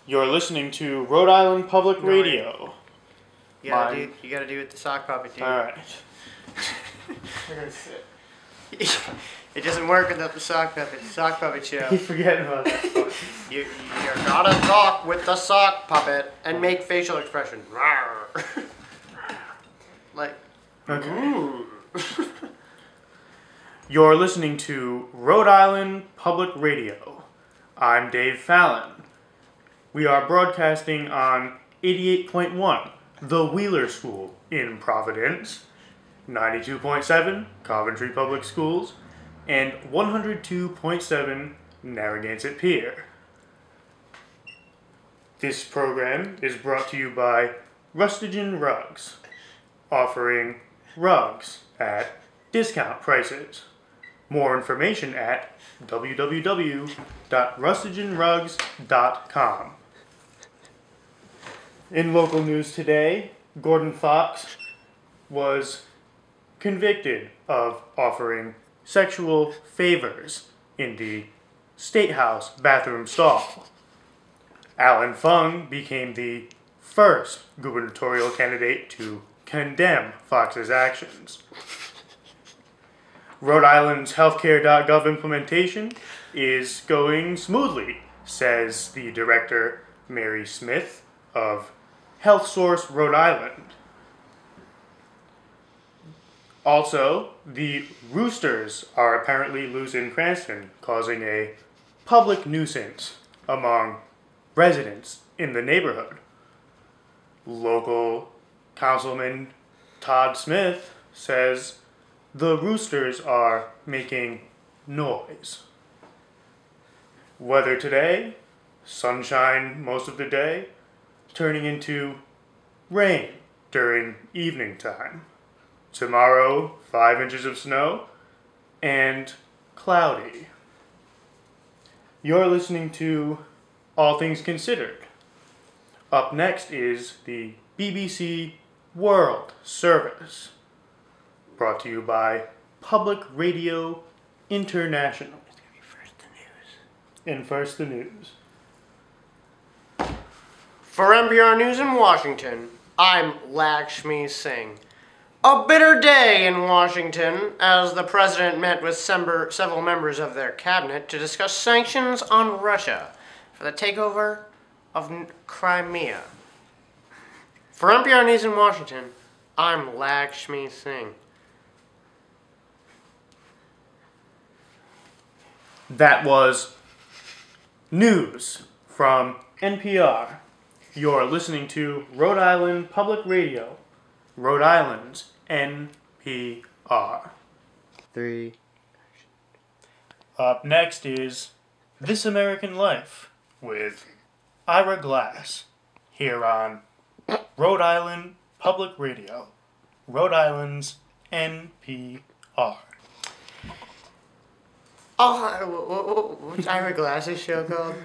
You're listening to Rhode Island Public Radio. You gotta do it the sock puppet, dude. Alright. We're gonna sit. It doesn't work without the sock puppet show. Keep forgetting about that. You gotta talk with the sock puppet and make facial expression. Like, Okay. You're listening to Rhode Island Public Radio. I'm Dave Fallon. We are broadcasting on 88.1, The Wheeler School in Providence, 92.7, Coventry Public Schools, and 102.7, Narragansett Pier. This program is brought to you by Rustigan Rugs, offering rugs at discount prices. More information at www.rustiganrugs.com. In local news today, Gordon Fox was convicted of offering sexual favors in the State House bathroom stall. Alan Fung became the first gubernatorial candidate to condemn Fox's actions. Rhode Island's healthcare.gov implementation is going smoothly, says the director, Mary Smith, of HealthSource Rhode Island. Also, the roosters are apparently loose in Cranston, causing a public nuisance among residents in the neighborhood. Local Councilman Todd Smith says the roosters are making noise. Weather today, sunshine most of the day, turning into rain during evening time. Tomorrow, 5 inches of snow, and cloudy. You're listening to All Things Considered. Up next is the BBC World Service, brought to you by Public Radio International. it's gonna be first the news. And first the news. For NPR News in Washington, I'm Lakshmi Singh. A bitter day in Washington as the president met with several members of their cabinet to discuss sanctions on Russia for the takeover of Crimea. For NPR News in Washington, I'm Lakshmi Singh. That was news from NPR. You're listening to Rhode Island Public Radio, Rhode Island's NPR. 3. Up next is This American Life with Ira Glass here on Rhode Island Public Radio, Rhode Island's NPR. Oh, what's Ira Glass's show called?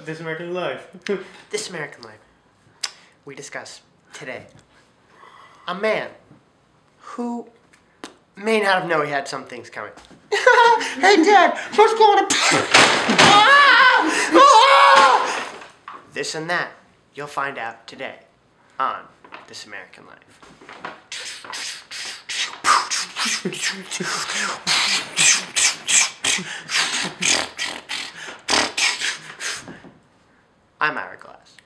This American Life. This American Life. We discuss today a man who may not have known he had some things coming. Hey, Dad, what's going on? This and that, you'll find out today on This American Life. I'm Ira Glass.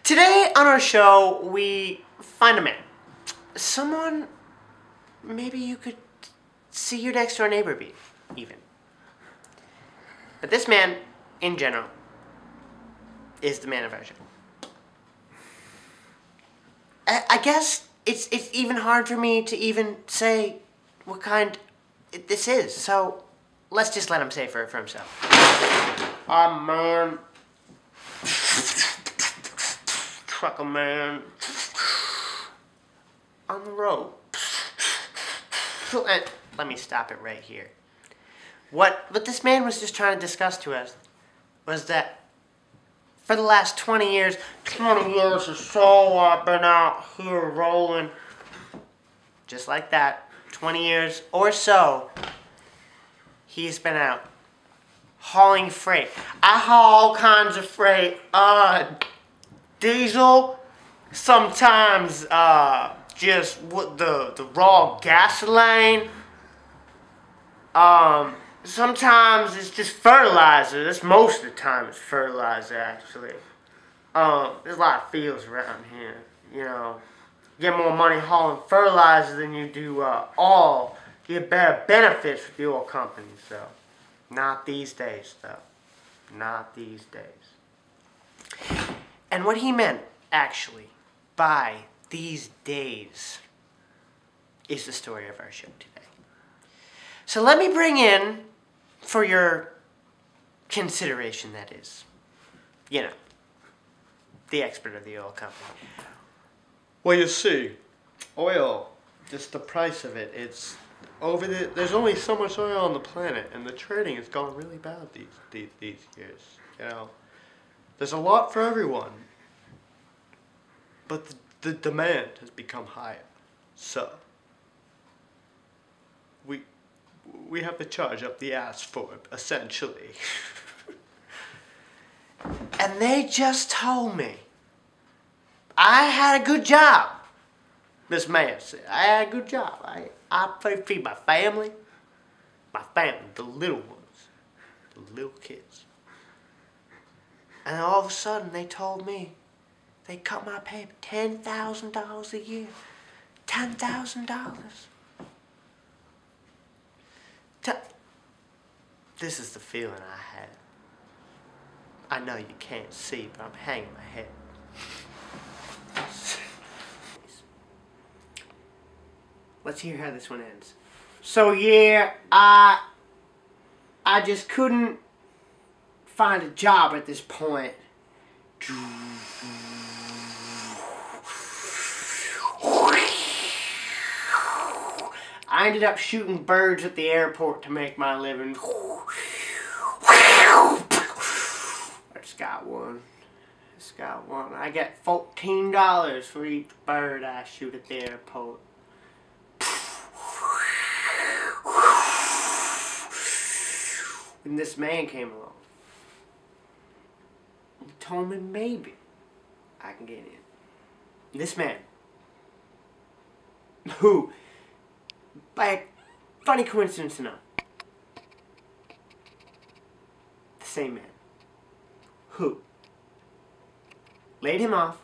Today on our show, we find a man. Someone maybe you could see your next door neighbor be, even. But this man, in general, is the man of our show. I guess it's even hard for me to even say what kind this is, so let's just let him say for himself. I'm a man. Trucker man. On the road. Let me stop it right here. What this man was just trying to discuss to us was that for the last 20 years or so, I've been out here rolling. Just like that, 20 years or so, he's been out hauling freight. I haul all kinds of freight. Diesel, sometimes just with the raw gasoline. Sometimes it's just fertilizer. That's most of the time it's fertilizer, actually. There's a lot of fields around here. You know, you get more money hauling fertilizer than you do oil. You get better benefits with the oil companies, though. Not these days, though. Not these days. And what he meant, actually, by these days is the story of our show today. So let me bring in, for your consideration, that is, you know, the expert of the oil company. Well, you see, oil, just the price of it, it's over there's only so much oil on the planet, and the trading has gone really bad these years. You know, there's a lot for everyone, but the demand has become higher. So we have to charge up the ass for it, essentially. And they just told me I had a good job. This man said, I had a good job. I feed my family, the little ones, the little kids. And all of a sudden they told me they cut my pay $10,000 a year. $10,000. This is the feeling I had. I know you can't see, but I'm hanging my head. Let's hear how this one ends. So yeah, I just couldn't find a job at this point. I ended up shooting birds at the airport to make my living. I just got one. I get $14 for each bird I shoot at the airport. And this man came along. He told me maybe I can get in. This man, who, by a funny coincidence enough, the same man, who laid him off,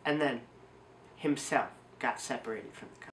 and then himself got separated from the company.